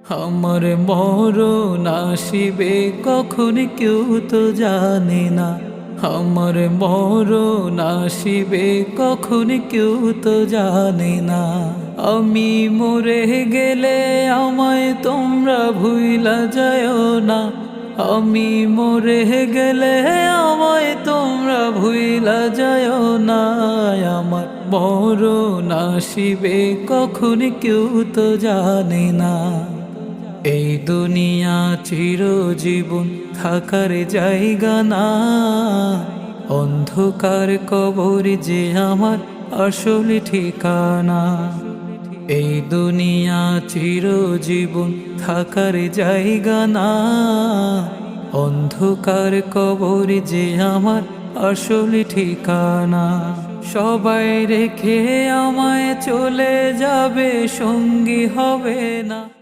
আমার মরণ আসিবে কখন কেউ তো জানে না। আমার মরণ আসিবে কখন কেউ তো জানে না। আমি মরে গেলে আমায় তোমরা ভুইলা যাও না। আমি মরে গেলে আমায় তোমরা ভুইলা যাও না। আমার মরণ আসিবে কখন কেউ তো জানে না। এই দুনিয়া চিরজীবন থাকার জায়গা না। অন্ধকার কবর যে আমার আসল ঠিকানা। এই দুনিয়া চিরজীবন থাকার জায়গা না। অন্ধকার কবর যে আমার আসল ঠিকানা। সবাই রেখে আমায় চলে যাবে, সঙ্গী হবে না।